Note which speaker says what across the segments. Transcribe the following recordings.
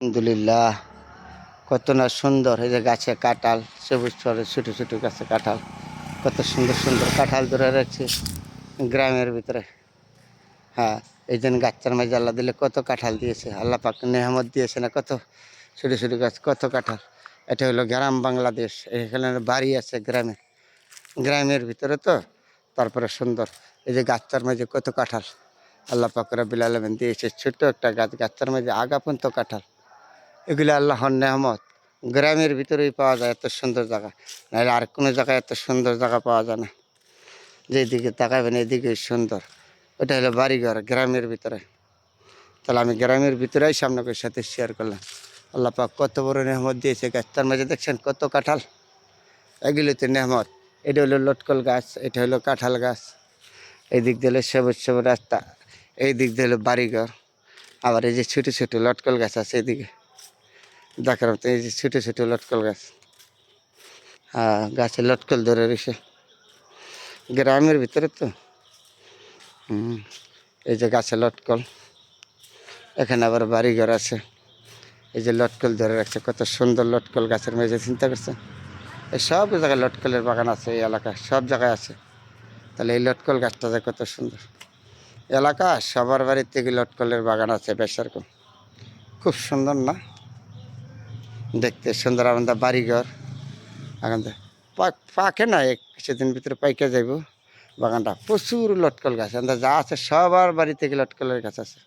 Speaker 1: আলহামদুলিল্লাহ, কত না সুন্দর। এই যে গাছে কাঁঠাল, সবুজ ফলে ছোটো ছোটো গাছে কাঁঠাল, কত সুন্দর সুন্দর কাঁঠাল ধরে রাখছে গ্রামের ভিতরে। হ্যাঁ, এই জন্য গাছটার মাঝে আল্লাহ দিলে কত কাঁঠাল দিয়েছে, আল্লাহ পাক নেহামত দিয়েছে না, কত ছোটো ছোটো গাছ, কত কাঁঠাল। এটা হলো গ্রাম বাংলাদেশ, এখানে বাড়ি আছে গ্রামে, গ্রামের ভিতরে তো তারপরে সুন্দর। এই যে গাছটার মাঝে কত কাঁঠাল আল্লাহ পাক রব্বুল আলামিন দিয়েছে, ছোট্ট একটা গাছ, গাছটার মাঝে আগা পর্যন্ত কাঁঠাল। এগুলো আল্লাহর নেয়ামত, গ্রামের ভিতরেই পাওয়া যায় এত সুন্দর জায়গা, নাহলে আর কোনো জায়গায় এত সুন্দর জায়গা পাওয়া যায় না। যেদিকে তাকাবেন এদিকে সুন্দর। ওটা হলো বাড়িঘর গ্রামের ভিতরে। তাহলে আমি গ্রামের ভিতরেই সামনের সাথে শেয়ার করলাম। আল্লাহ পাক কত বড় নেহমত দিয়েছে, গাছটার মাঝে দেখছেন কত কাঁঠাল। এগুলো তো নেহমত। এটা হলো লটকল গাছ, এটা হলো কাঁঠাল গাছ। এই দিক দিয়ে হলো সবুজ সবুজ রাস্তা, এই দিক দিয়ে হলো বাড়িঘর। আবার এই যে ছোটো ছোটো লটকল গাছ আছে এদিকে দেখার মতো, এই যে ছোটো ছোটো লটকল গাছ। হ্যাঁ, গাছে লটকল ধরে রয়েছে গ্রামের ভিতরে তো। এই যে গাছে লটকল, এখানে আবার বাড়িঘর আছে। এই যে লটকল ধরে রাখছে, কত সুন্দর লটকল গাছের মেঝে, চিন্তা করছেন? এই সব জায়গায় লটকলের বাগান আছে, এই এলাকায় সব জায়গায় আছে। তাহলে এই লটকল গাছটা যে কত সুন্দর। এলাকা সবার বাড়ির থেকে লটকলের বাগান আছে বেশ এরকম, খুব সুন্দর না দেখতে? সুন্দর আমাদের বাড়িঘর এখন পাকে না, কিছুদিন ভিতরে পাইকে যাইব বাগানটা। প্রচুর লটকল গাছ আমাদের যা আছে, সবার বাড়ি থেকে লটকলের গাছ আছে,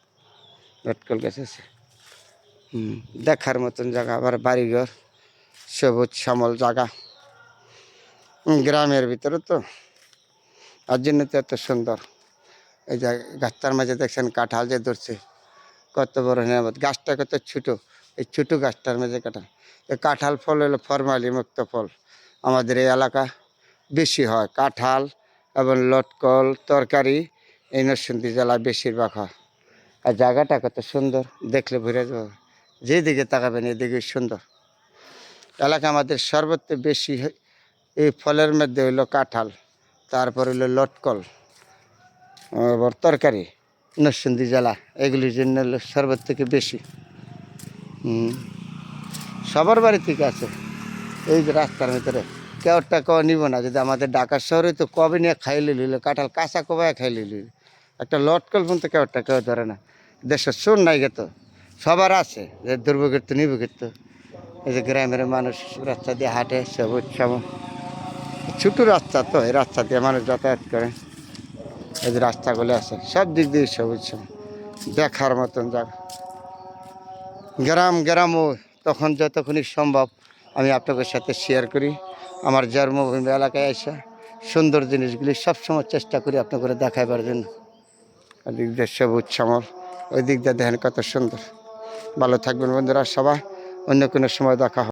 Speaker 1: লটকল গাছ আছে। দেখার মতন জায়গা, আবার বাড়িঘর, সবুজ শ্যামল জায়গা গ্রামের ভিতরে তো, আর জন্য তো এত সুন্দর। এই যে গাছটার মাঝে দেখছেন কাঁঠাল যে ধরছে, কত বড় নিয়ামত। গাছটা কত ছোটো, এই ছোটো গাছটার মাঝে কাঁঠাল। এই কাঁঠাল ফল হলো ফরমালি মুক্ত ফল, আমাদের এই এলাকা বেশি হয় কাঁঠাল এবং লটকল তরকারি, এই নরসিংদী জেলায় বেশিরভাগ হয়। আর জায়গাটা কত সুন্দর, দেখলে ভরে যাবে, যেদিকে তাকাবেন এদিকে সুন্দর। এলাকা আমাদের সর্বত্র বেশি এই ফলের মধ্যে হইলো কাঁঠাল, তারপর হইলো লটকল, আবার তরকারি, নরসিংদী জেলা এগুলির জন্য হলো সর্বত থেকে বেশি। সবার বাড়ি থেকে আছে। এই যে রাস্তার ভিতরে কেউ টাকাও নিব না, যদি আমাদের ঢাকা শহরে তো কবে নিয়ে খাইলে লিল, কাঁঠাল কাঁচা কবায় খাইলে লিল, একটা লটকল পর্যন্ত কেউ ধরে না। দেশের শোন নাই গেতো, সবার আছে যে ধরবো করতো নিব করতো। এই যে গ্রামের মানুষ রাস্তা দিয়ে হাঁটে, সবুজ শ্যামল, ছোটো রাস্তা তো, এই রাস্তা দিয়ে মানুষ যাতায়াত করে। এই যে রাস্তাগুলো আছে সব দিক দিয়ে সবুজ শ্যামল, দেখার মতন জায়গা। গ্রামও তখন যতক্ষণই সম্ভব আমি আপনাদের সাথে শেয়ার করি। আমার জন্মভূমি এলাকায় এসে সুন্দর জিনিসগুলি সবসময় চেষ্টা করি আপনাদের দেখাবার জন্য। ওই দিক দিয়ে সবুজ শ্যামল, ওই দিক দিয়ে দেখেন কত সুন্দর। ভালো থাকবেন বন্ধুরা সবাই, অন্য কোনো সময় দেখা হবে।